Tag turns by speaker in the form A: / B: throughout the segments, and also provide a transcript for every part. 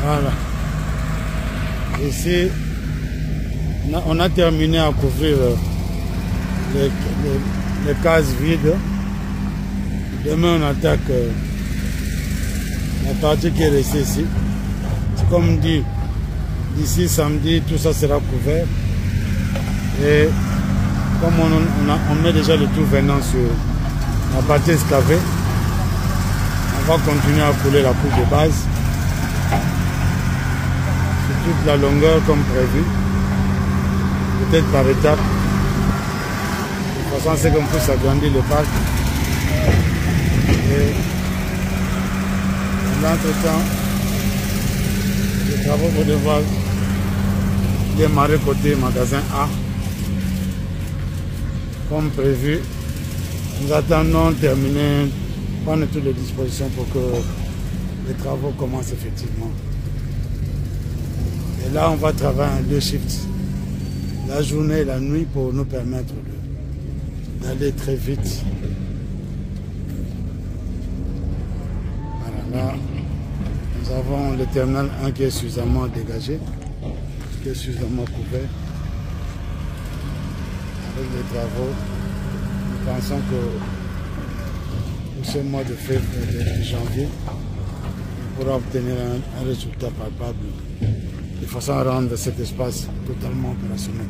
A: Voilà. Ici, on a terminé à couvrir les cases vides. Demain, on attaque la partie qui est restée ici. C'est comme dit, d'ici samedi, tout ça sera couvert. Et comme on met déjà le tout venant sur la partie excavée, on va continuer à couler la couche de base sur toute la longueur comme prévu, peut-être par étapes. De toute façon, c'est qu'on puisse agrandir le parc. Et l'entretemps, les travaux vont devoir démarrer côté magasin A. Comme prévu, nous attendons de terminer, prendre toutes les dispositions pour que les travaux commencent effectivement. Et là, on va travailler en 2 shifts, la journée et la nuit, pour nous permettre d'aller très vite. Voilà, là, nous avons le terminal 1 qui est suffisamment dégagé, qui est suffisamment couvert. Avec les travaux, nous pensons que pour ce mois de février et de janvier, on pourra obtenir un résultat palpable de façon à rendre cet espace totalement opérationnel.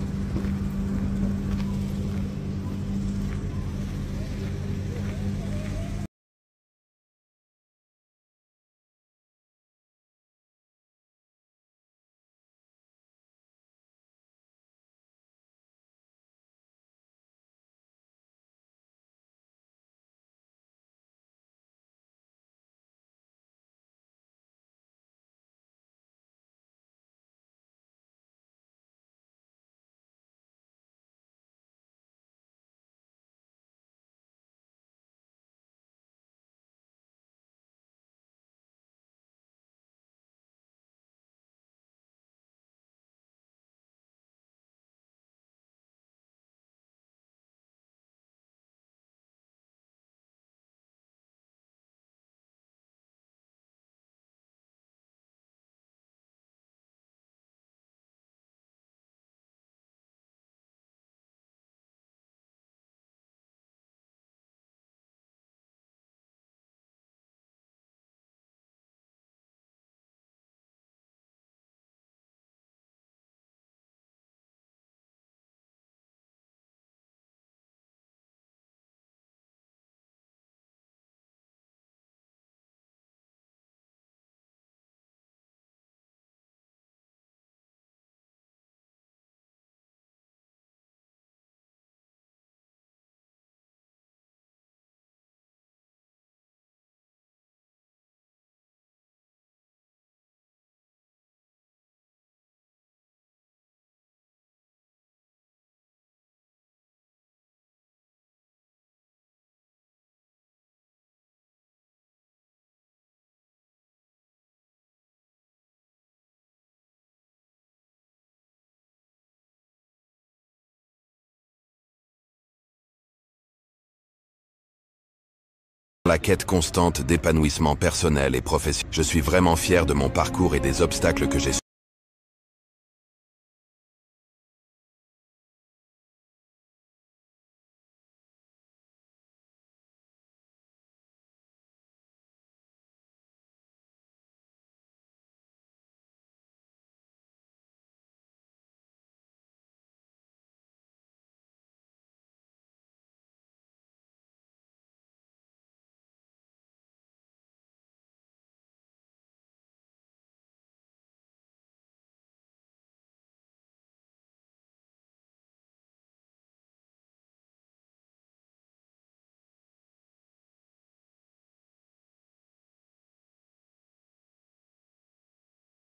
B: La quête constante d'épanouissement personnel et professionnel. Je suis vraiment fier de mon parcours et des obstacles que j'ai